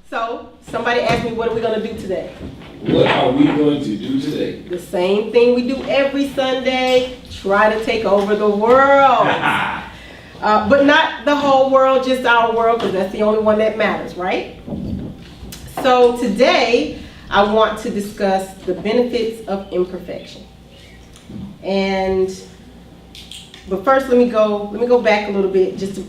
So, somebody asked me, what are we going to do today? What are we going to do today? The same thing we do every Sunday, try to take over the world. But not the whole world, just our world, because that's the only one that matters, right? So today, I want to discuss the benefits of imperfection. But first, let me go back a little bit, just to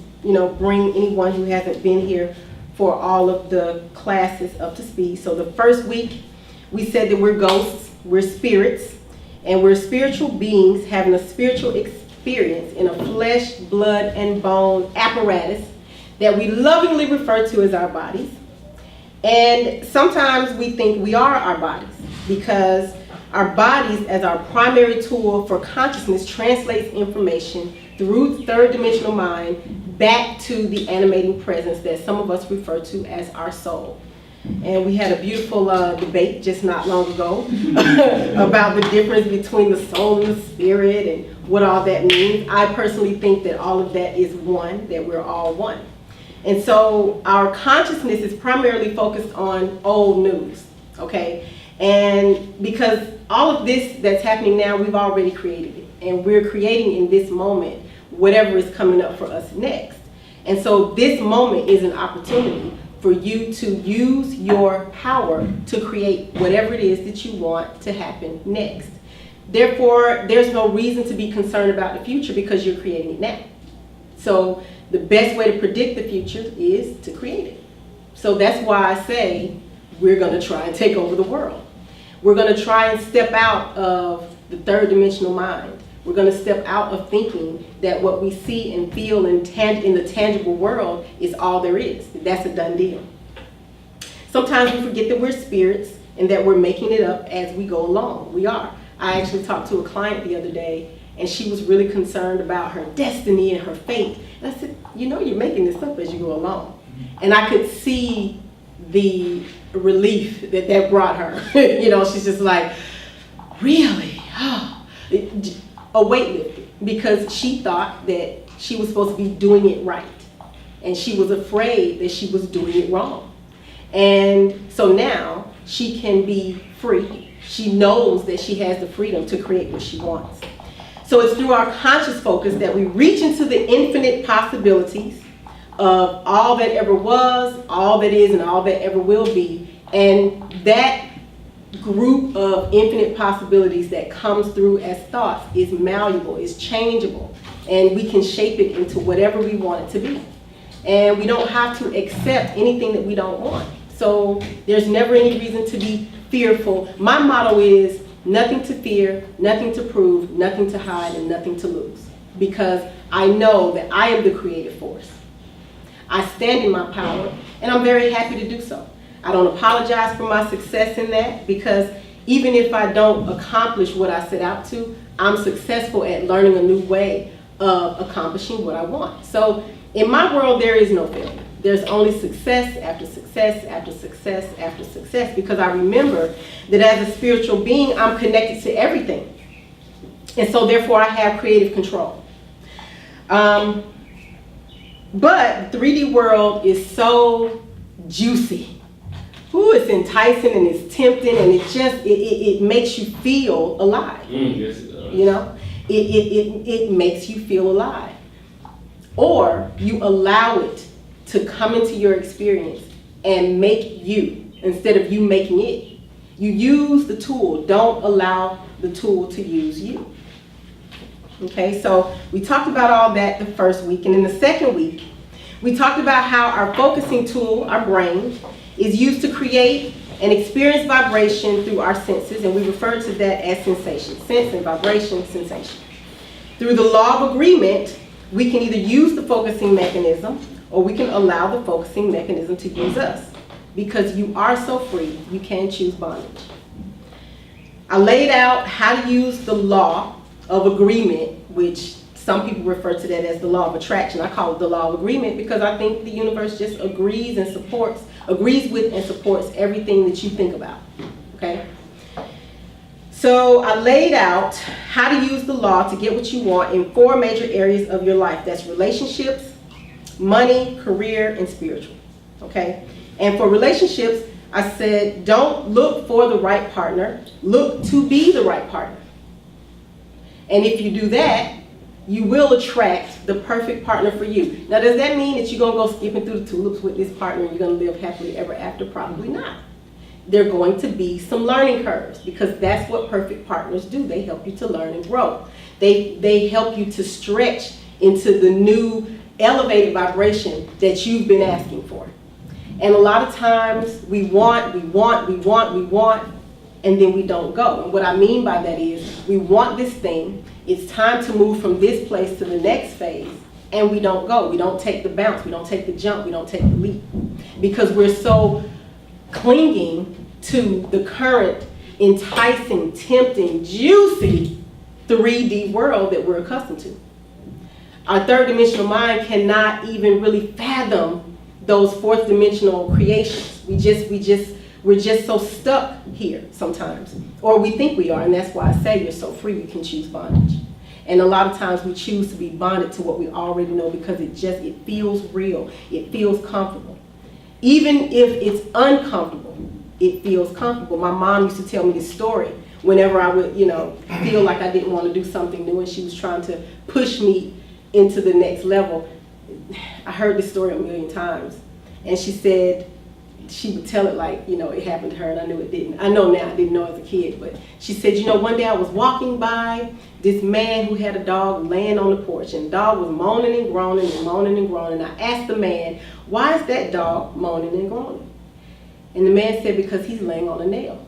bring anyone who hasn't been here for all of the classes up to speed. So the first week, we said that we're ghosts, we're spirits, and we're spiritual beings having a spiritual experience in a flesh, blood, and bone apparatus that we lovingly refer to as our bodies. And sometimes we think we are our bodies because our bodies, as our primary tool for consciousness, translates information through third dimensional mind back to the animating presence that some of us refer to as our soul. And we had a beautiful debate just not long ago about the difference between the soul and the spirit and what all that means. I personally think that all of that is one, that we're all one. And so our consciousness is primarily focused on old news, okay? And because all of this that's happening now, we've already created it. And we're creating in this moment whatever is coming up for us next. And so this moment is an opportunity for you to use your power to create whatever it is that you want to happen next. Therefore, there's no reason to be concerned about the future because you're creating it now. So the best way to predict the future is to create it. So that's why I say we're going to try and take over the world. We're going to try and step out of the third dimensional mind. We're going to step out of thinking that what we see and feel in the tangible world is all there is. That's a done deal. Sometimes we forget that we're spirits and that we're making it up as we go along. We are. I actually talked to a client the other day, and she was really concerned about her destiny and her fate. And I said, you're making this up as you go along. And I could see the relief that brought her. She's just like, really? Oh. A weight lifted, because she thought that she was supposed to be doing it right. And she was afraid that she was doing it wrong. And so now she can be free. She knows that she has the freedom to create what she wants. So it's through our conscious focus that we reach into the infinite possibilities of all that ever was, all that is, and all that ever will be. And that group of infinite possibilities that comes through as thoughts is malleable, is changeable, and we can shape it into whatever we want it to be. And we don't have to accept anything that we don't want. So there's never any reason to be fearful. My motto is nothing to fear, nothing to prove, nothing to hide, and nothing to lose. Because I know that I am the creative force. I stand in my power, and I'm very happy to do so. I don't apologize for my success in that, because even if I don't accomplish what I set out to, I'm successful at learning a new way of accomplishing what I want. So in my world, there is no failure. There's only success after success after success after success, because I remember that as a spiritual being, I'm connected to everything. And so therefore I have creative control. But the 3D world is so juicy. Ooh, it's enticing and it's tempting, and it makes you feel alive. Yes, it does. It makes you feel alive. Or you allow it to come into your experience and make you, instead of you making it. You use the tool. Don't allow the tool to use you. Okay, so we talked about all that the first week, and in the second week, we talked about how our focusing tool, our brain, is used to create and experience vibration through our senses, and we refer to that as sensation. Sense and vibration, sensation. Through the law of agreement, we can either use the focusing mechanism, or we can allow the focusing mechanism to use us. Because you are so free, you can choose bondage. I laid out how to use the law of agreement, which some people refer to that as the law of attraction. I call it the law of agreement because I think the universe just agrees with and supports everything that you think about, okay? So I laid out how to use the law to get what you want in 4 major areas of your life. That's relationships, money, career, and spiritual, okay? And for relationships, I said, don't look for the right partner, look to be the right partner. And if you do that, you will attract the perfect partner for you. Now, does that mean that you're going to go skipping through the tulips with this partner and you're going to live happily ever after? Probably not. There are going to be some learning curves, because that's what perfect partners do. They help you to learn and grow. They help you to stretch into the new elevated vibration that you've been asking for. And a lot of times we want, and then we don't go. And what I mean by that is, we want this thing, it's time to move from this place to the next phase, and we don't go. We don't take the bounce, we don't take the jump, we don't take the leap. Because we're so clinging to the current enticing, tempting, juicy 3D world that we're accustomed to. Our third dimensional mind cannot even really fathom those fourth dimensional creations. We're just so stuck here sometimes, or we think we are, and that's why I say you're so free you can choose bondage. And a lot of times we choose to be bonded to what we already know because it feels real, it feels comfortable. Even if it's uncomfortable, it feels comfortable. My mom used to tell me this story whenever I would, feel like I didn't want to do something new and she was trying to push me into the next level. I heard this story a million times, and she said, she would tell it like, it happened to her, and I knew it didn't. I know now, I didn't know as a kid, but she said, one day I was walking by this man who had a dog laying on the porch, and the dog was moaning and groaning and moaning and groaning. I asked the man, why is that dog moaning and groaning? And the man said, because he's laying on a nail.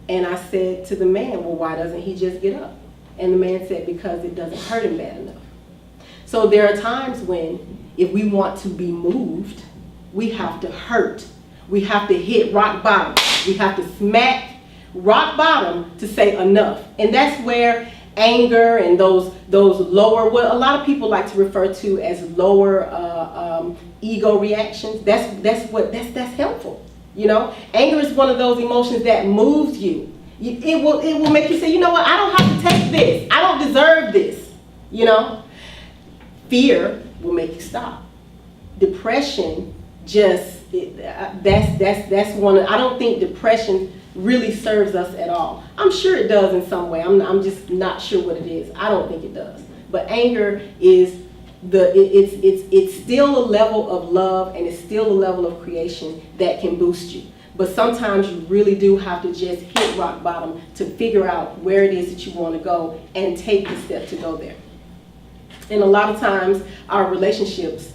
And I said to the man, well, why doesn't he just get up? And the man said, because it doesn't hurt him bad enough. So there are times when, if we want to be moved, we have to hurt. We have to hit rock bottom. We have to smack rock bottom to say enough. And that's where anger and those lower, what a lot of people like to refer to as lower ego reactions, that's helpful. Anger is one of those emotions that moves you. It will make you say, you know what, I don't have to take this. I don't deserve this. Fear will make you stop. Depression that's one. I don't think depression really serves us at all. I'm sure it does in some way. I'm just not sure what it is. I don't think it does. But anger is it's still a level of love, and it's still a level of creation that can boost you. But sometimes you really do have to just hit rock bottom to figure out where it is that you want to go and take the step to go there. And a lot of times our relationships,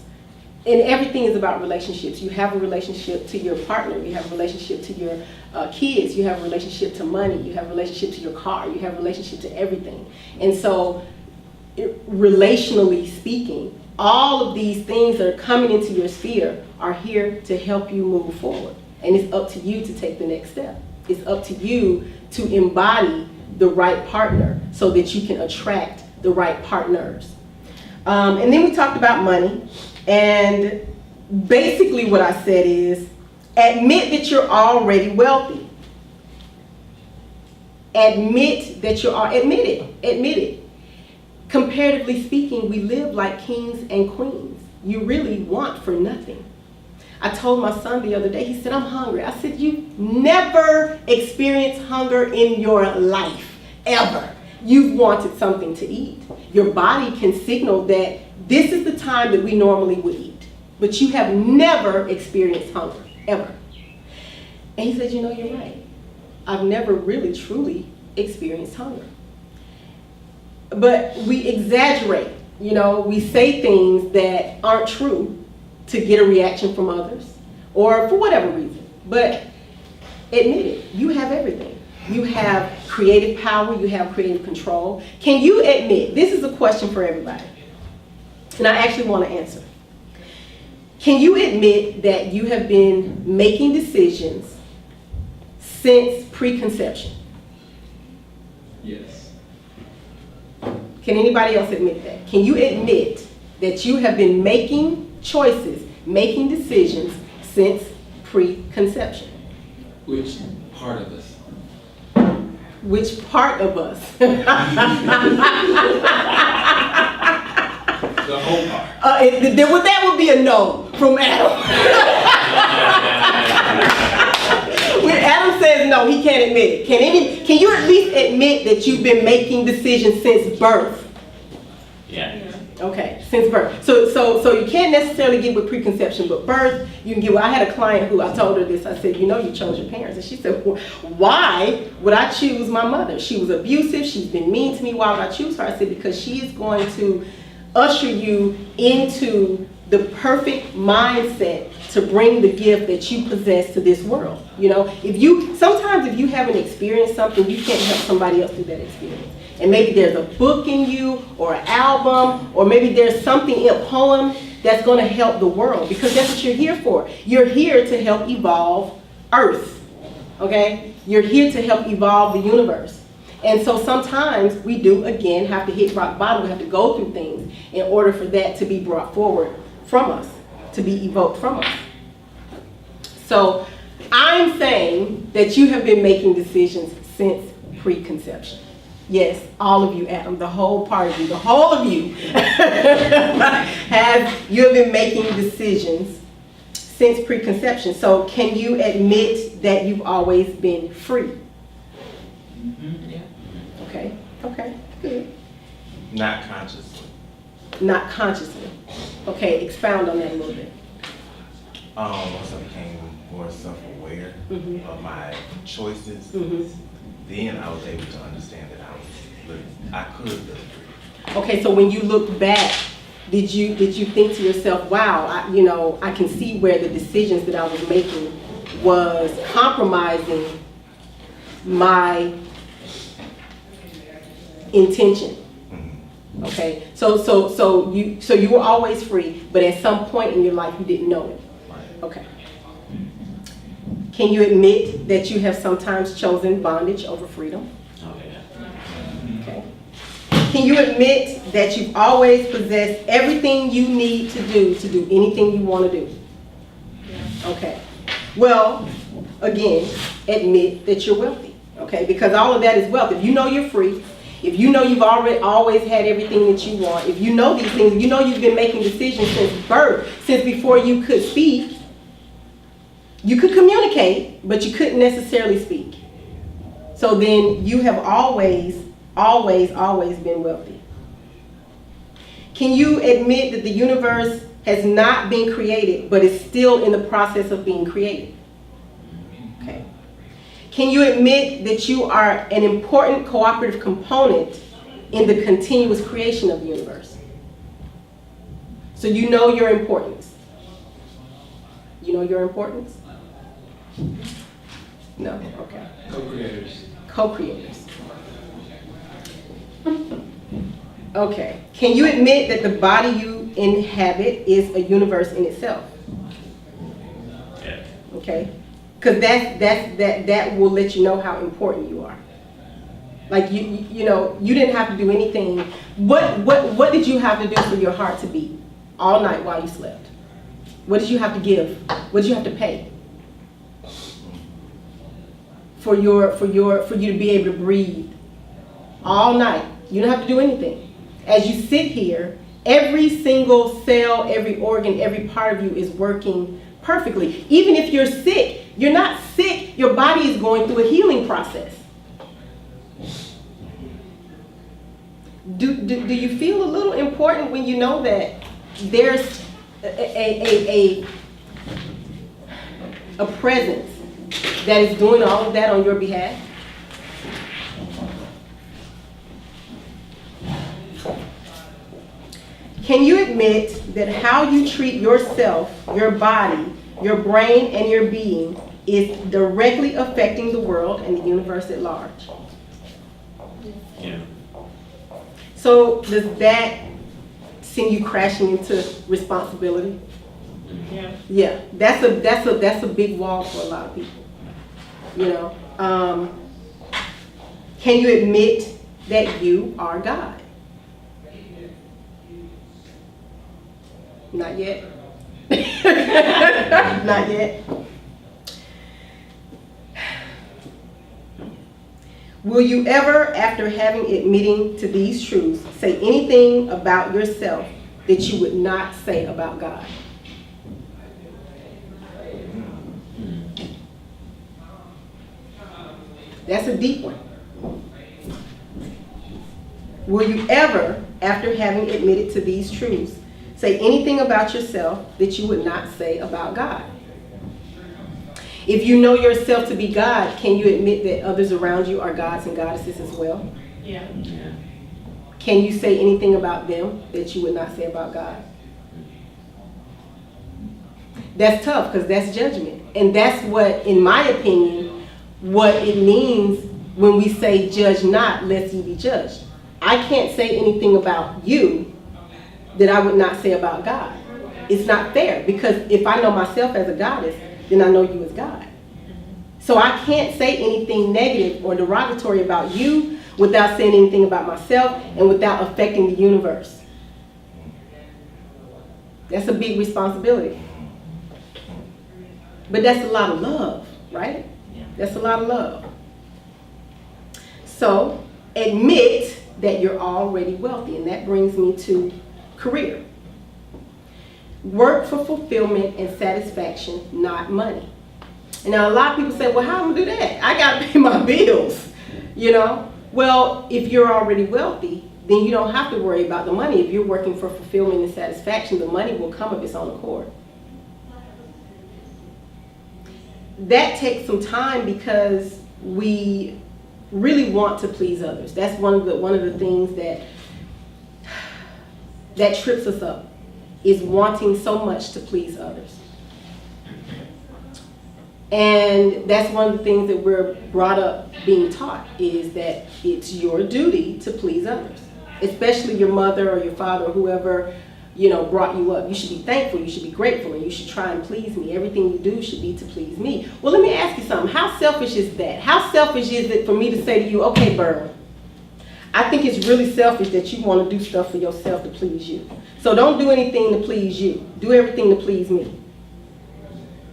and everything is about relationships. You have a relationship to your partner, you have a relationship to your kids, you have a relationship to money, you have a relationship to your car, you have a relationship to everything. And so, relationally speaking, all of these things that are coming into your sphere are here to help you move forward. And it's up to you to take the next step. It's up to you to embody the right partner so that you can attract the right partners. And then we talked about money. And basically what I said is, admit that you're already wealthy. Admit that you are, admit it. Comparatively speaking, we live like kings and queens. You really want for nothing. I told my son the other day, he said, I'm hungry. I said, you've never experienced hunger in your life, ever. You've wanted something to eat. Your body can signal that this is the time that we normally would eat. But you have never experienced hunger, ever. And he said, you're right. I've never really, truly experienced hunger. But we exaggerate, we say things that aren't true to get a reaction from others, or for whatever reason. But admit it, you have everything. You have creative power, you have creative control. Can you admit, this is a question for everybody, and I actually want to answer. Can you admit that you have been making decisions since preconception? Yes. Can anybody else admit that? Can you admit that you have been making choices, making decisions since preconception? Which part of us? Which part of us? The whole part. That would be a no from Adam. No, he can't admit it. Can you at least admit that you've been making decisions since birth? Yeah. Okay, since birth. So you can't necessarily get with preconception, but birth, you can get with. I had a client who, I told her this, I said, you know you chose your parents. And she said, well, why would I choose my mother? She was abusive, she's been mean to me, why would I choose her? I said, because she is going to usher you into the perfect mindset to bring the gift that you possess to this world. You know, sometimes if you haven't experienced something, you can't help somebody else through that experience. And maybe there's a book in you, or an album, or maybe there's something, a poem that's going to help the world, because that's what you're here for. You're here to help evolve Earth, okay? You're here to help evolve the universe. And so sometimes we do, again, have to hit rock bottom. We have to go through things in order for that to be brought forward from us, to be evoked from us. So I'm saying that you have been making decisions since preconception. Yes, all of you, Adam, the whole part of you, the whole of you, you have been making decisions since preconception. So can you admit that you've always been free? Mm-hmm. Yeah. Okay, good. Not consciously. Not consciously. Okay, expound on that a little bit. Once I became more self-aware of my choices, then I was able to understand that I could live free. Okay, so when you look back, did you think to yourself, wow, I can see where the decisions that I was making was compromising my intention? Okay, so you were always free, but at some point in your life you didn't know it. Okay. Can you admit that you have sometimes chosen bondage over freedom? Oh, yeah. Okay. Can you admit that you've always possessed everything you need to do anything you want to do? Okay. Well, again, admit that you're wealthy. Okay, because all of that is wealth. If you know you're free, if you know you've always had everything that you want, if you know these things, you know you've been making decisions since birth, since before you could speak. You could communicate, but you couldn't necessarily speak. So then you have always been wealthy. Can you admit that the universe has not been created, but is still in the process of being created? Okay. Can you admit that you are an important cooperative component in the continuous creation of the universe? So you know your importance. You know your importance? No? Okay. Co-creators. Co-creators. Okay. Can you admit that the body you inhabit is a universe in itself? Yeah. Okay. Because that will let you know how important you are. Like you know, you didn't have to do anything. What did you have to do for your heart to beat all night while you slept? What did you have to give? What did you have to pay? For you to be able to breathe all night. You don't have to do anything. As you sit here, every single cell, every organ, every part of you is working perfectly. Even if you're sick, you're not sick, your body is going through a healing process. Do you feel a little important when you know that there's a presence that is doing all of that on your behalf? Can you admit that how you treat yourself, your body, your brain, and your being is directly affecting the world and the universe at large? Yeah. So does that send you crashing into responsibility? Yeah. Yeah, that's a big wall for a lot of people. You know, can you admit that you are God? Not yet. Not yet. Will you ever, after admitting to these truths, say anything about yourself that you would not say about God? That's a deep one. Will you ever, after having admitted to these truths, say anything about yourself that you would not say about God? If you know yourself to be God, can you admit that others around you are gods and goddesses as well? Yeah. Can you say anything about them that you would not say about God? That's tough because that's judgment. And that's what, in my opinion, what it means when we say judge not, lest ye be judged. I can't say anything about you that I would not say about God. It's not fair, because if I know myself as a goddess, then I know you as God. So I can't say anything negative or derogatory about you without saying anything about myself and without affecting the universe. That's a big responsibility. But that's a lot of love, right? That's a lot of love. So admit that you're already wealthy, and that brings me to career. Work for fulfillment and satisfaction, not money. And now a lot of people say, well, how am I gonna do that? I gotta pay my bills, you know? Well, if you're already wealthy, then you don't have to worry about the money. If you're working for fulfillment and satisfaction, the money will come of its own accord. That takes some time because we really want to please others. That's one of the things that trips us up, is wanting so much to please others. And that's one of the things that we're brought up being taught, is that it's your duty to please others, especially your mother or your father or whoever, you know, brought you up. You should be thankful, you should be grateful, and you should try and please me. Everything you do should be to please me. Well, let me ask you something. How selfish is that? How selfish is it for me to say to you, okay, Burr, I think it's really selfish that you want to do stuff for yourself to please you. So don't do anything to please you. Do everything to please me.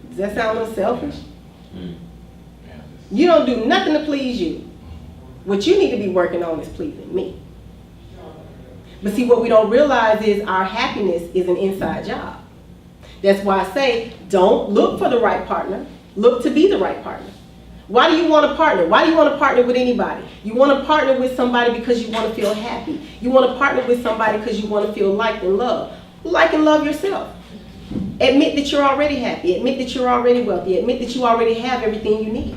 Does that sound a little selfish? You don't do nothing to please you. What you need to be working on is pleasing me. But see, what we don't realize is our happiness is an inside job. That's why I say, don't look for the right partner. Look to be the right partner. Why do you want a partner? Why do you want to partner with anybody? You want to partner with somebody because you want to feel happy. You want to partner with somebody because you want to feel liked and loved. Like and love yourself. Admit that you're already happy. Admit that you're already wealthy. Admit that you already have everything you need.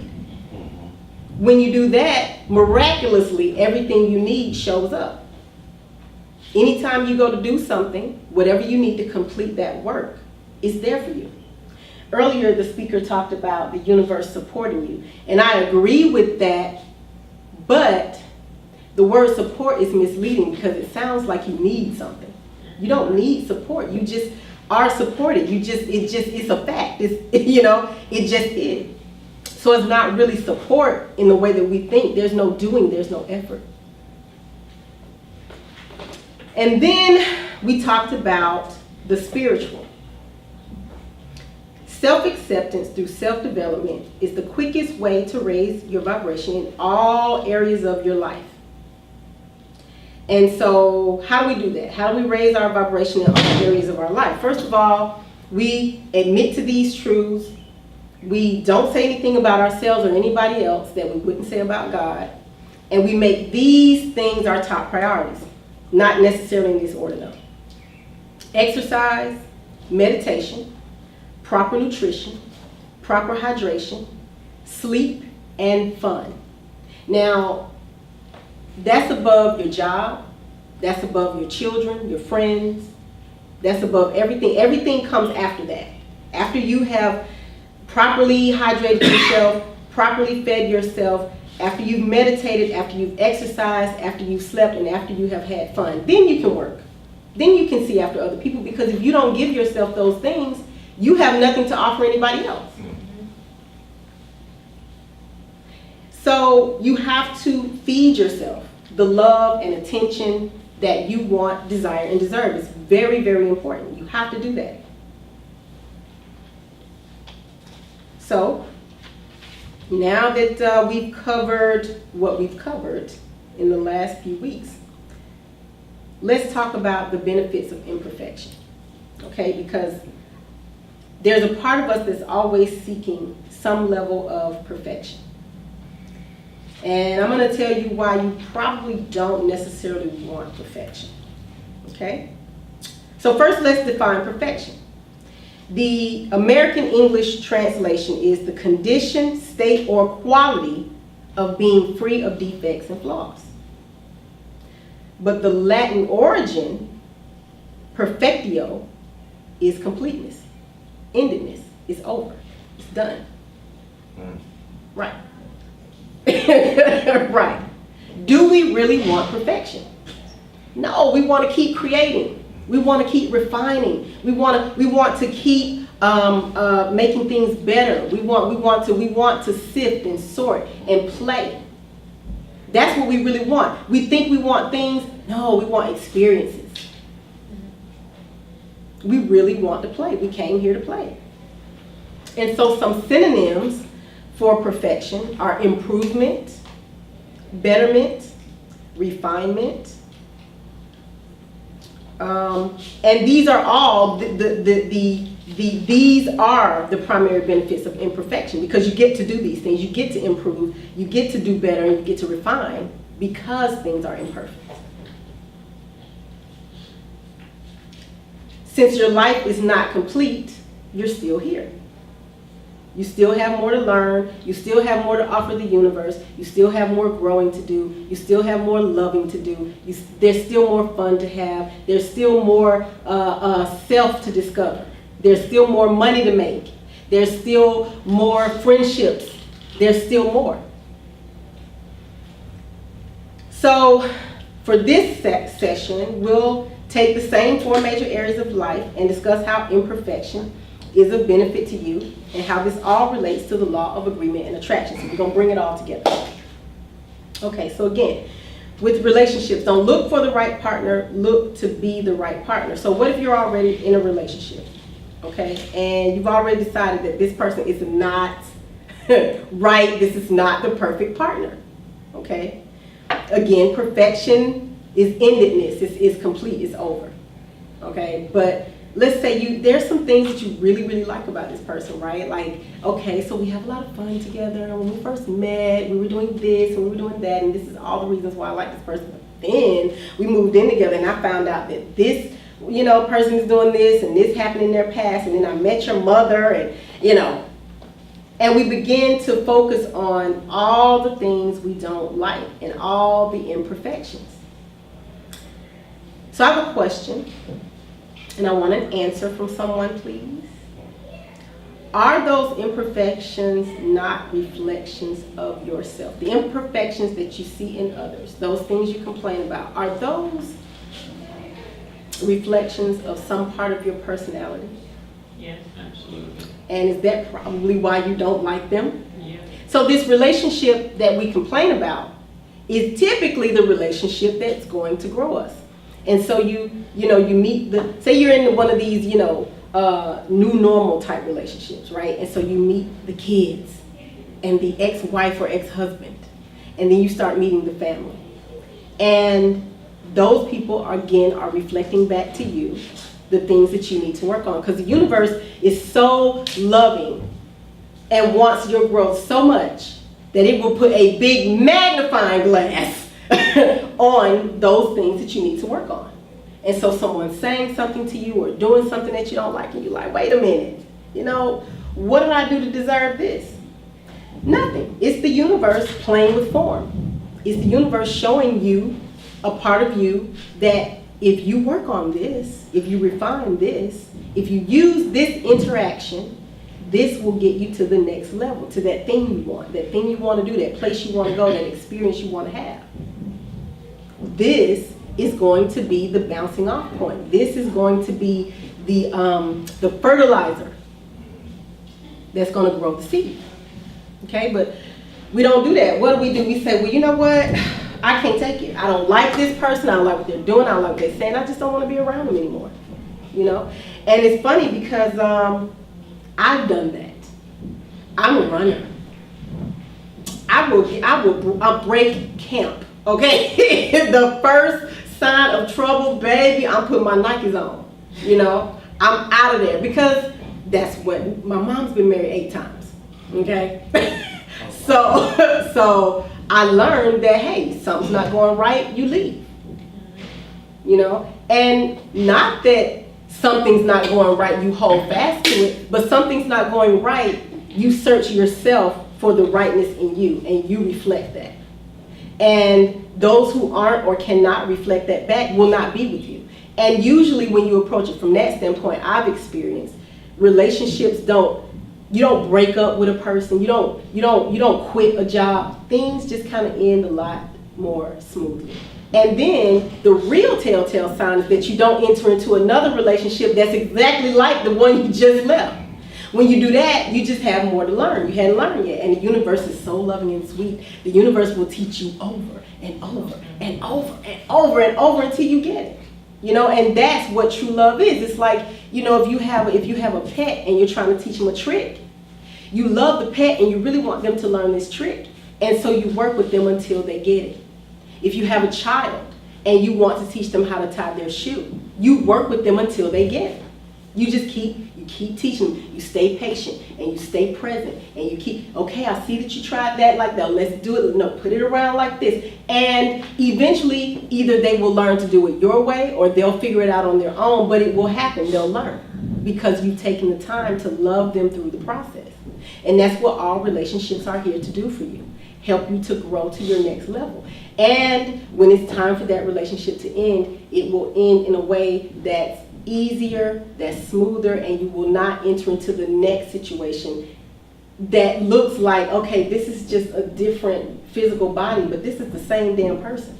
When you do that, miraculously, everything you need shows up. Anytime you go to do something, whatever you need to complete that work, it's there for you. Earlier, the speaker talked about the universe supporting you, and I agree with that, but the word support is misleading because it sounds like you need something. You don't need support. You just are supported. It's a fact. It just is. So it's not really support in the way that we think. There's no doing, there's no effort. And then we talked about the spiritual. Self-acceptance through self-development is the quickest way to raise your vibration in all areas of your life. And so how do we do that? How do we raise our vibration in all areas of our life? First of all, we admit to these truths. We don't say anything about ourselves or anybody else that we wouldn't say about God. And we make these things our top priorities, not necessarily in this order though. Exercise, meditation, proper nutrition, proper hydration, sleep, and fun. Now, that's above your job, that's above your children, your friends, that's above everything. Everything comes after that. After you have properly hydrated yourself, properly fed yourself, after you've meditated, after you've exercised, after you've slept, and after you have had fun, then you can work. Then you can see after other people, because if you don't give yourself those things, you have nothing to offer anybody else. So you have to feed yourself the love and attention that you want, desire, and deserve. It's very, very important. You have to do that. So now that we've covered what we've covered in the last few weeks, let's talk about the benefits of imperfection. Okay, because there's a part of us that's always seeking some level of perfection. And I'm going to tell you why you probably don't necessarily want perfection. Okay? So first, let's define perfection. The American English translation is the condition, state, or quality of being free of defects and flaws. But the Latin origin, perfectio, is completeness, endedness, it's over, it's done. Right. Right. Do we really want perfection? No, we want to keep creating. We want to keep refining. We want to keep making things better. We want to sift and sort and play. That's what we really want. We think we want things. No, we want experiences. We really want to play. We came here to play. And so some synonyms for perfection are improvement, betterment, refinement. And these are all these are the primary benefits of imperfection, because you get to do these things. You get to improve, you get to do better, and you get to refine because things are imperfect. Since your life is not complete, you're still here. You still have more to learn. You still have more to offer the universe. You still have more growing to do. You still have more loving to do. There's still more fun to have. There's still more self to discover. There's still more money to make. There's still more friendships. There's still more. So for this session, we'll take the same 4 major areas of life and discuss how imperfection is a benefit to you and how this all relates to the law of agreement and attraction. So we're going to bring it all together. Okay, so again, with relationships, don't look for the right partner, look to be the right partner. So what if you're already in a relationship, okay, and you've already decided that this person is not right, this is not the perfect partner, okay? Again, perfection is endedness, it's complete, it's over, okay? But let's say there's some things that you really, really like about this person, right? Like, okay, so we have a lot of fun together. When we first met, we were doing this and we were doing that, and this is all the reasons why I like this person. But then we moved in together and I found out that this, person is doing this and this happened in their past, and then I met your mother, and, and we begin to focus on all the things we don't like and all the imperfections. So I have a question. And I want an answer from someone, please. Are those imperfections not reflections of yourself? The imperfections that you see in others, those things you complain about, are those reflections of some part of your personality? Yes, absolutely. And is that probably why you don't like them? Yeah. So this relationship that we complain about is typically the relationship that's going to grow us. And so you meet say you're in one of these, new normal type relationships, right? And so you meet the kids and the ex-wife or ex-husband, and then you start meeting the family. And those people, are reflecting back to you the things that you need to work on, because the universe is so loving and wants your growth so much that it will put a big magnifying glass on those things that you need to work on. And so someone's saying something to you or doing something that you don't like, and you're like, wait a minute, what did I do to deserve this? Nothing. It's the universe playing with form. It's the universe showing you a part of you that if you work on this, if you refine this, if you use this interaction, this will get you to the next level, to that thing you want to do, that place you want to go, that experience you want to have. This is going to be the bouncing off point. This is going to be the fertilizer that's going to grow the seed. Okay, but we don't do that. What do? We say, well, you know what? I can't take it. I don't like this person. I don't like what they're doing. I don't like what they're saying. I just don't want to be around them anymore. And it's funny because I've done that. I'm a runner. I'll break camp. Okay, the first sign of trouble, baby, I'm putting my Nikes on. I'm out of there, because that's what my mom's been married 8 times. Okay, so I learned that, hey, something's not going right, you leave. You know, and not that something's not going right, you hold fast to it, but something's not going right, you search yourself for the rightness in you, and you reflect that. And those who aren't or cannot reflect that back will not be with you. And usually when you approach it from that standpoint, I've experienced, relationships you don't break up with a person, you don't quit a job. Things just kind of end a lot more smoothly. And then the real telltale sign is that you don't enter into another relationship that's exactly like the one you just left. When you do that, you just have more to learn. You hadn't learned yet. And the universe is so loving and sweet. The universe will teach you over and over and over and over and over until you get it. You know, and that's what true love is. It's like, you know, if you have a pet and you're trying to teach them a trick, you love the pet and you really want them to learn this trick. And so you work with them until they get it. If you have a child and you want to teach them how to tie their shoe, you work with them until they get it. You just keep teaching them. You stay patient and you stay present and you keep, okay, I see that you tried that like that. Let's do it. No, put it around like this. And eventually, either they will learn to do it your way or they'll figure it out on their own, but it will happen. They'll learn because you've taken the time to love them through the process. And that's what all relationships are here to do for you. Help you to grow to your next level. And when it's time for that relationship to end, it will end in a way that's easier, that's smoother, and you will not enter into the next situation that looks like, okay, this is just a different physical body, but this is the same damn person.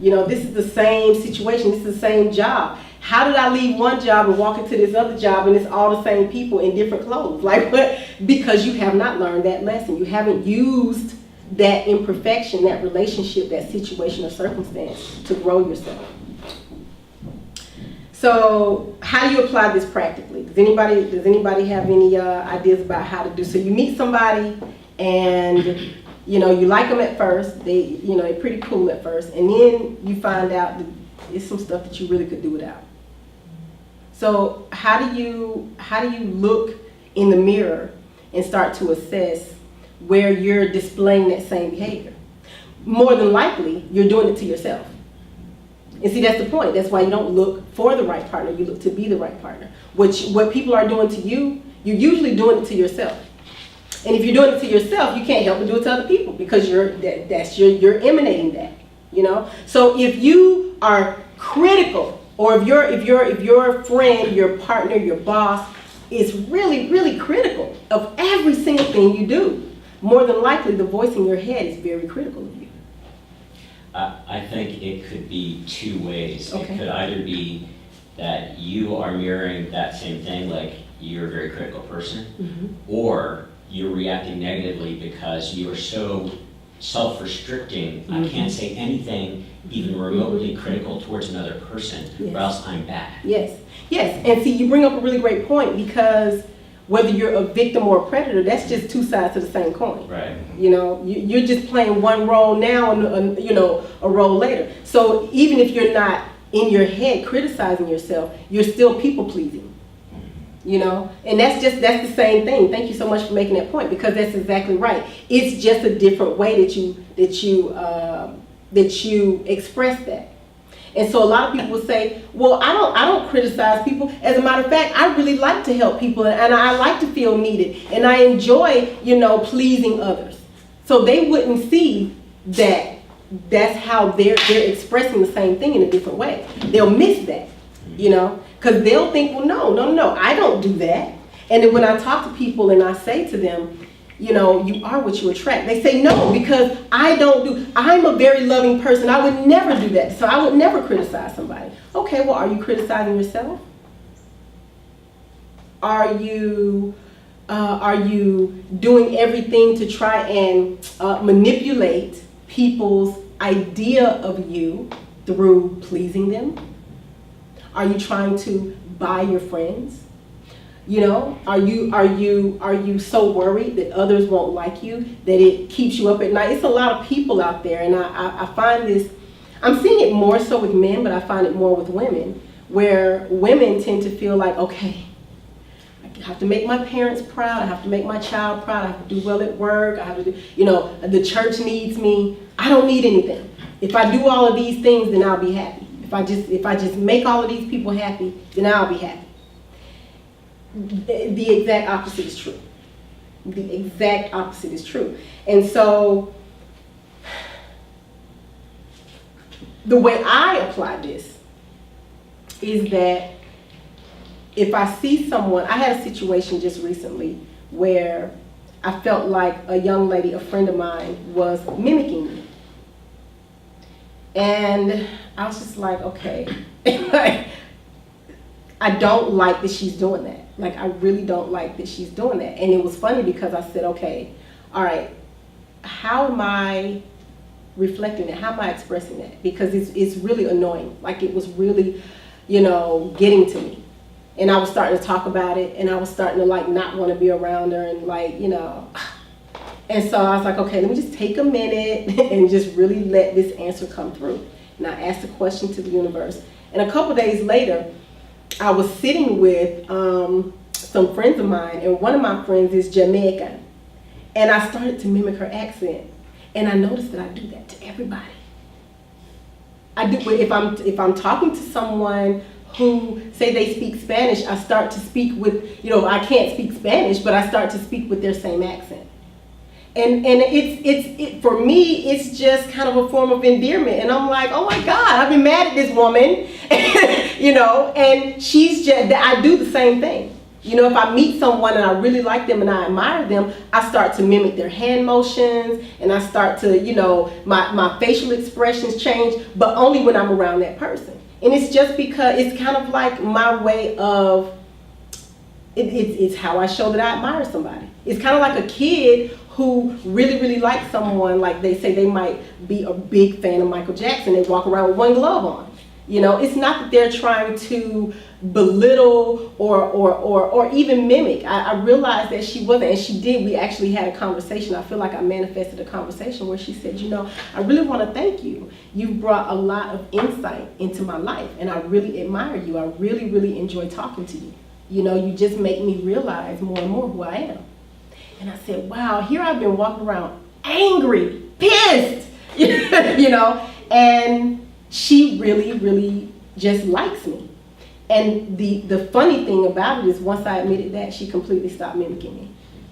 You know, this is the same situation, this is the same job. How did I leave one job and walk into this other job and it's all the same people in different clothes? Like, what? Because you have not learned that lesson. You haven't used that imperfection, that relationship, that situation or circumstance to grow yourself. So how do you apply this practically? Does anybody have any ideas about how to do? So you meet somebody and you know you like them at first. They're pretty cool at first, and then you find out that it's some stuff that you really could do without. So how do you look in the mirror and start to assess where you're displaying that same behavior? More than likely, you're doing it to yourself. And see, that's the point. That's why you don't look for the right partner. You look to be the right partner. What people are doing to you, you're usually doing it to yourself. And if you're doing it to yourself, you can't help but do it to other people because you're emanating that. You know. So if you are critical, or if your friend, your partner, your boss is really, really critical of every single thing you do, more than likely the voice in your head is very critical of you. I think it could be two ways. Okay. It could either be that you are mirroring that same thing, like you're a very critical person, or you're reacting negatively because you are so self-restricting, I can't say anything even remotely critical towards another person, or else I'm bad. Yes, and see, you bring up a really great point because whether you're a victim or a predator, that's just two sides of the same coin. Right. You know, you're just playing one role now and a role later. So even if you're not in your head criticizing yourself, you're still people pleasing. You know, and that's the same thing. Thank you so much for making that point because that's exactly right. It's just a different way that you express that. And so a lot of people will say, well, I don't criticize people. As a matter of fact, I really like to help people and I like to feel needed and I enjoy, pleasing others. So they wouldn't see that that's how they're expressing the same thing in a different way. They'll miss that, because they'll think, well, no, I don't do that. And then when I talk to people and I say to them, you are what you attract. They say, no, because I'm a very loving person. I would never do that. So I would never criticize somebody. Okay, well, are you criticizing yourself? Are you doing everything to try and manipulate people's idea of you through pleasing them? Are you trying to buy your friends? Are you so worried that others won't like you that it keeps you up at night? It's a lot of people out there, and I find this, I'm seeing it more so with men, but I find it more with women, where women tend to feel like, okay, I have to make my parents proud. I have to make my child proud. I have to do well at work. I have to do, you know, the church needs me. I don't need anything. If I do all of these things, then I'll be happy. If I just make all of these people happy, then I'll be happy. The exact opposite is true. The exact opposite is true. And so, the way I apply this is that if I see someone, I had a situation just recently where I felt like a young lady, a friend of mine, was mimicking me. And I was just like, okay, I don't like that she's doing that. Like, I really don't like that she's doing that. And it was funny because I said, okay, all right, how am I reflecting that? How am I expressing that? Because it's really annoying. Like, it was really, you know, getting to me. And I was starting to talk about it, and I was starting to like not want to be around her, and like, you know. And so I was like, okay, let me just take a minute and just really let this answer come through. And I asked a question to the universe. And a couple days later, I was sitting with some friends of mine, and one of my friends is Jamaican. And I started to mimic her accent. And I noticed that I do that to everybody. I do, if I'm talking to someone who say they speak Spanish, I start to speak with, you know, I can't speak Spanish, but I start to speak with their same accent. And it's for me, it's just kind of a form of endearment. And I'm like, oh my God, I've been mad at this woman, you know, and she's just, I do the same thing. You know, if I meet someone and I really like them and I admire them, I start to mimic their hand motions, and I start to, you know, my facial expressions change, but only when I'm around that person. And it's just because it's kind of like my way of, it's how I show that I admire somebody. It's kind of like a kid who really, really likes someone, like they say they might be a big fan of Michael Jackson, they walk around with one glove on. You know, it's not that they're trying to belittle or even mimic. I realized that she wasn't, and she did. We actually had a conversation. I feel like I manifested a conversation where she said, you know, I really want to thank you. You've brought a lot of insight into my life, and I really admire you. I really, really enjoy talking to you. You know, you just make me realize more and more who I am. And I said, wow, here I've been walking around angry, pissed, you know, and she really, really just likes me. And the funny thing about it is once I admitted that, she completely stopped mimicking me.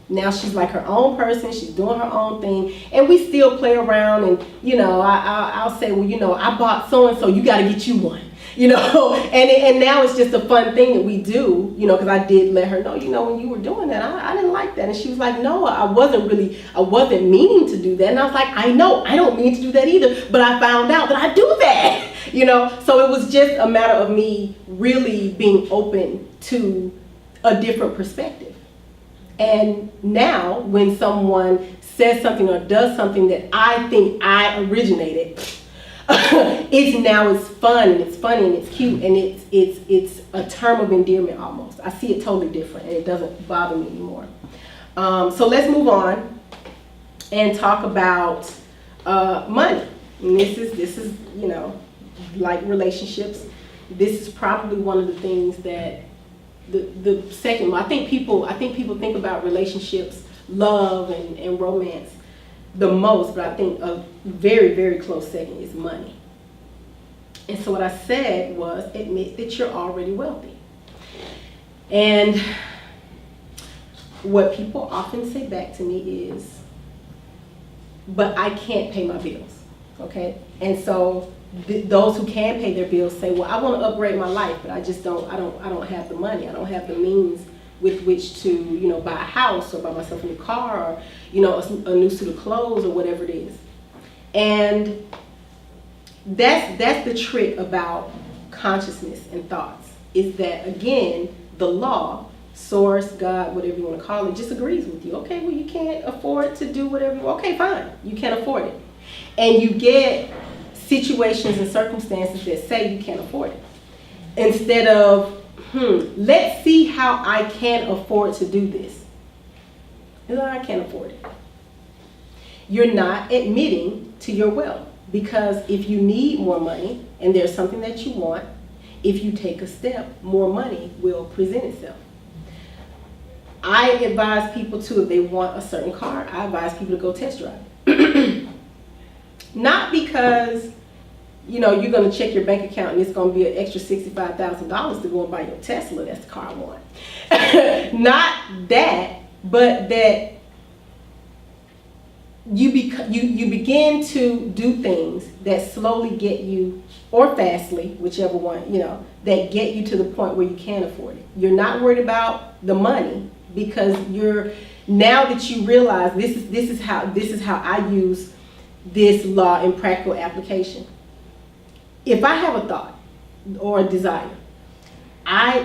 Now she's like her own person, she's doing her own thing, and we still play around, and, you know, I'll say, well, you know, I bought so-and-so, you got to get you one. You know, and now it's just a fun thing that we do, you know, because I did let her know, you know, when you were doing that, I didn't like that. And she was like, no, I wasn't meaning to do that. And I was like, I know, I don't mean to do that either, but I found out that I do that, you know. So it was just a matter of me really being open to a different perspective. And now when someone says something or does something that I think I originated, it's fun and it's funny and it's cute, and it's a term of endearment almost. I see it totally different, and it doesn't bother me anymore. So let's move on and talk about money. And this is you know, like relationships. This is probably one of the things that the second one. I think people think about relationships, love and romance the most, but I think a very, very close second is money. And so what I said was, admit that you're already wealthy. And what people often say back to me is, but I can't pay my bills, okay? And so those who can pay their bills say, well, I want to upgrade my life, but I don't have the money, I don't have the means with which to, you know, buy a house or buy myself a new car or, you know, a new suit of clothes or whatever it is. And that's the trick about consciousness and thoughts, is that, again, the law, source, God, whatever you want to call it, just agrees with you. Okay, well, you can't afford to do whatever you want. Okay, fine, you can't afford it. And you get situations and circumstances that say you can't afford it. Instead of, let's see how I can afford to do this. No, I can't afford it. You're not admitting to your wealth, because if you need more money and there's something that you want, if you take a step, more money will present itself. I advise people to, if they want a certain car, I advise people to go test drive it. Not because, you know, you're going to check your bank account and it's going to be an extra $65,000 to go and buy your Tesla. That's the car I want. Not that, but that you begin to do things that slowly get you, or fastly, whichever one, you know, that get you to the point where you can afford it. You're not worried about the money because now that you realize this is how I use this law in practical application. If I have a thought or a desire,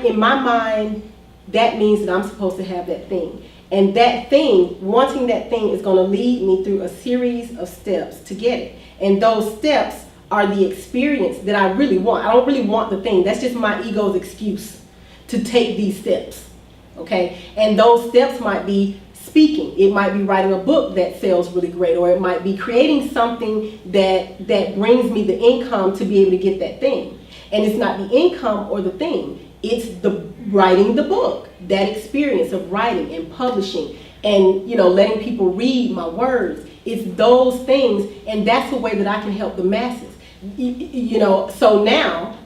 in my mind, that means that I'm supposed to have that thing. And that thing, wanting that thing, is going to lead me through a series of steps to get it. And those steps are the experience that I really want. I don't really want the thing. That's just my ego's excuse to take these steps. Okay? And those steps might be speaking. It might be writing a book that sells really great, or it might be creating something that brings me the income to be able to get that thing. And it's not the income or the thing. It's the writing the book, that experience of writing and publishing and, you know, letting people read my words. It's those things, and that's the way that I can help the masses. You know, so now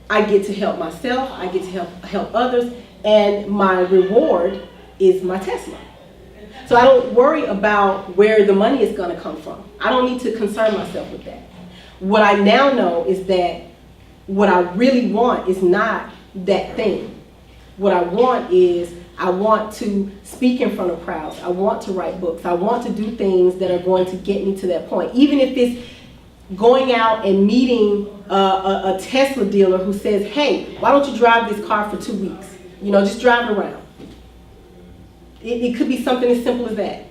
I get to help myself, I get to help others, and my reward is my Tesla. So I don't worry about where the money is going to come from. I don't need to concern myself with that. What I now know is that what I really want is not that thing. What I want is, I want to speak in front of crowds. I want to write books. I want to do things that are going to get me to that point. Even if it's going out and meeting a Tesla dealer who says, hey, why don't you drive this car for 2 weeks? You know, just drive it around. It could be something as simple as that.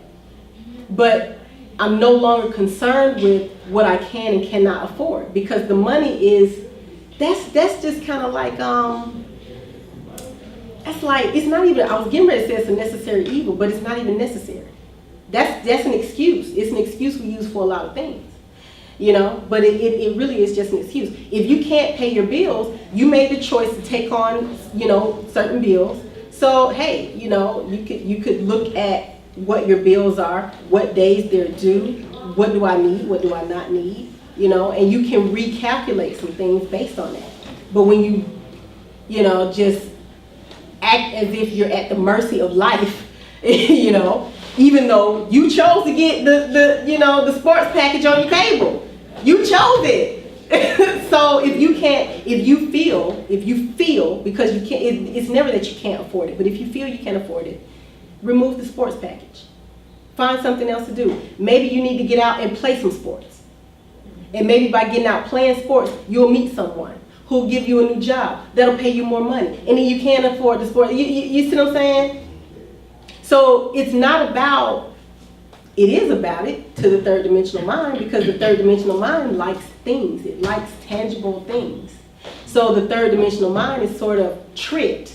But I'm no longer concerned with what I can and cannot afford, because the money is, that's just kind of like, that's like, it's not even, I was getting ready to say it's a necessary evil, but it's not even necessary. That's an excuse. It's an excuse we use for a lot of things, you know, but it really is just an excuse. If you can't pay your bills, you made the choice to take on, you know, certain bills. So, hey, you know, you could look at what your bills are, what days they're due, what do I need, what do I not need, you know, and you can recalculate some things based on that. But when you know, just act as if you're at the mercy of life, you know, even though you chose to get the sports package on your cable, you chose it. So if you feel, because you can't, it's never that you can't afford it, but if you feel you can't afford it, remove the sports package. Find something else to do. Maybe you need to get out and play some sports. And maybe by getting out playing sports, you'll meet someone who'll give you a new job that'll pay you more money. And then you can't afford the sport. You see what I'm saying? So it's not about, it is about it to the third dimensional mind, because the third dimensional mind likes things. It likes tangible things. So the third dimensional mind is sort of tricked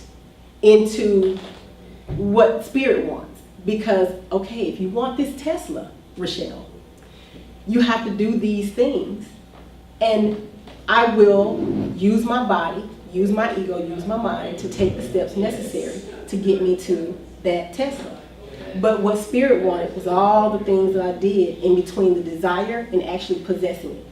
into what spirit wants. Because, okay, if you want this Tesla, Richelle, you have to do these things. And I will use my body, use my ego, use my mind to take the steps necessary to get me to that Tesla. But what spirit wanted was all the things that I did in between the desire and actually possessing it.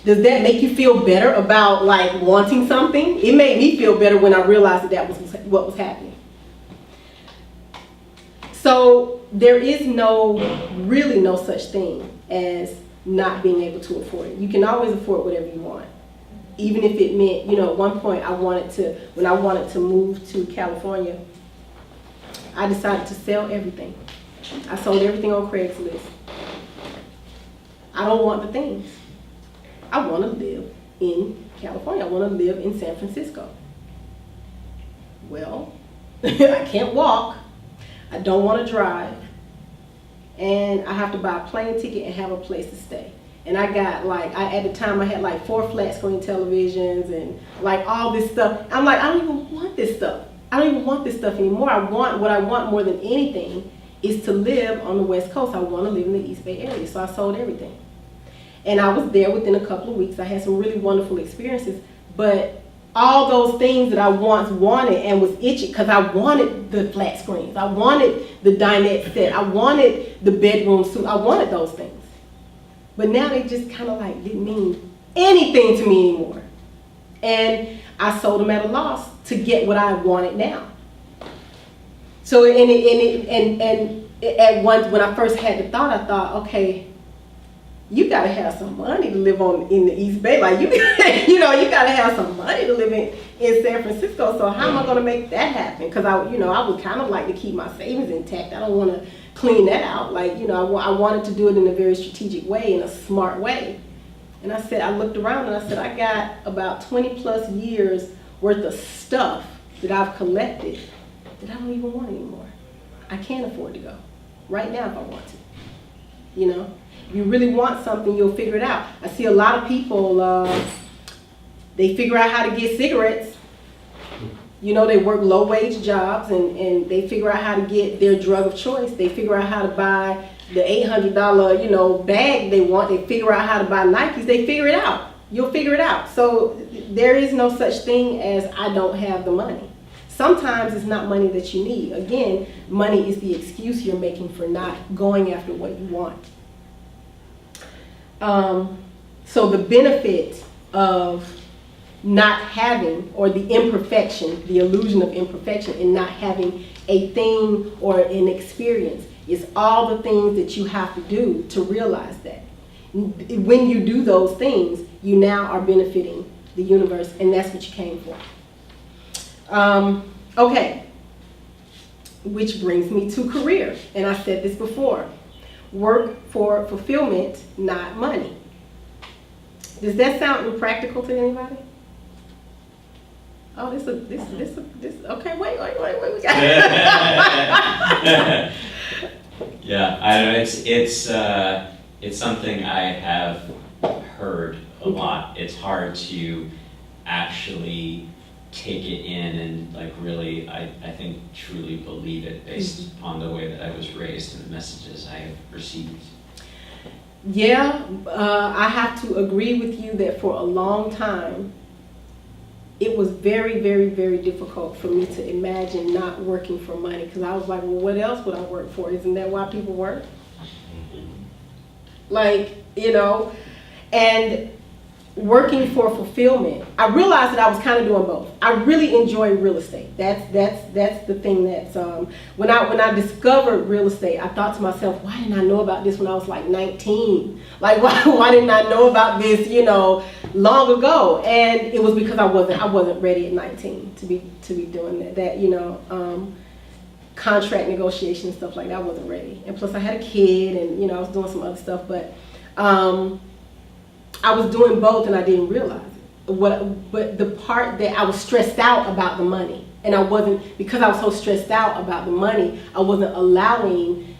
Does that make you feel better about like wanting something? It made me feel better when I realized that was what was happening. So there is really no such thing as not being able to afford it. You can always afford whatever you want. Even if it meant, you know, at one point when I wanted to move to California, I decided to sell everything. I sold everything on Craigslist. I don't want the things. I want to live in California. I want to live in San Francisco. Well, I can't walk. I don't want to drive. And I have to buy a plane ticket and have a place to stay. And I got at the time I had like 4 flat screen televisions and like all this stuff. I'm like, I don't even want this stuff. I don't even want this stuff anymore. What I want more than anything is to live on the West Coast. I want to live in the East Bay area. So I sold everything. And I was there within a couple of weeks. I had some really wonderful experiences, but all those things that I once wanted and was itching, because I wanted the flat screens, I wanted the dinette set, I wanted the bedroom suite, I wanted those things. But now they just kind of like didn't mean anything to me anymore. And I sold them at a loss to get what I wanted now. So at once, when I first had the thought, I thought, okay, you gotta have some money to live in the East Bay. Like you gotta have some money to live in San Francisco. So how am I gonna make that happen? Because I would kind of like to keep my savings intact. I don't want to clean that out. Like, I wanted to do it in a very strategic way, in a smart way. And I looked around and I said, I got about 20 plus years worth of stuff that I've collected that I don't even want anymore. I can't afford to go right now if I want to. If you really want something, you'll figure it out. I see a lot of people, they figure out how to get cigarettes. They work low-wage jobs and they figure out how to get their drug of choice. They figure out how to buy the $800, bag they want. They figure out how to buy Nikes. They figure it out. You'll figure it out. So there is no such thing as I don't have the money. Sometimes it's not money that you need. Again, money is the excuse you're making for not going after what you want. So the benefit of not having, or the imperfection, the illusion of imperfection in not having a thing or an experience, is all the things that you have to do to realize that. When you do those things, you now are benefiting the universe, and that's what you came for. Okay, which brings me to career, and I said this before. Work for fulfillment, not money. Does that sound impractical to anybody? Oh, this. Okay, wait. We got Yeah, I don't know. It's something I have heard a lot. It's hard to actually take it in and like really, I think, truly believe it based on the way that I was raised and the messages I have received. Yeah, I have to agree with you that for a long time, it was very, very, very difficult for me to imagine not working for money, because I was like, well, what else would I work for? Isn't that why people work? Like, and working for fulfillment, I realized that I was kind of doing both. I really enjoy real estate. That's the thing that's, when I discovered real estate, I thought to myself, why didn't I know about this when I was like 19? Like, why didn't I know about this, long ago? And it was because I wasn't ready at 19 to be doing that, contract negotiation and stuff like that. I wasn't ready. And plus I had a kid and, I was doing some other stuff, but, I was doing both and I didn't realize it. But the part that I was stressed out about the money, and because I was so stressed out about the money, I wasn't allowing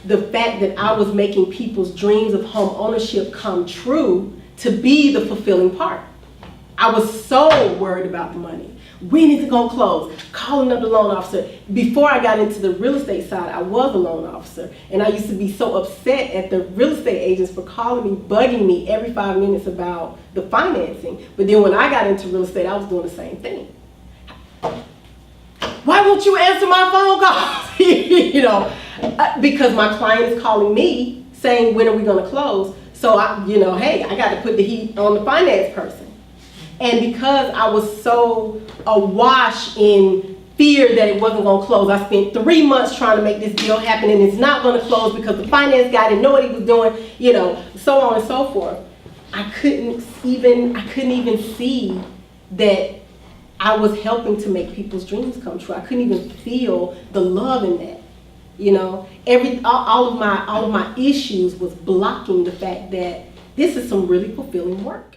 the fact that I was making people's dreams of home ownership come true to be the fulfilling part. I was so worried about the money. When is it gonna close? Calling up the loan officer. Before I got into the real estate side, I was a loan officer. And I used to be so upset at the real estate agents for calling me, bugging me every 5 minutes about the financing. But then when I got into real estate, I was doing the same thing. Why won't you answer my phone calls? Because my client is calling me saying, when are we gonna close? So hey, I got to put the heat on the finance person. And because I was so awash in fear that it wasn't going to close, I spent 3 months trying to make this deal happen, and it's not going to close because the finance guy didn't know what he was doing, so on and so forth. I couldn't even see that I was helping to make people's dreams come true. I couldn't even feel the love in that. All of my issues was blocking the fact that this is some really fulfilling work.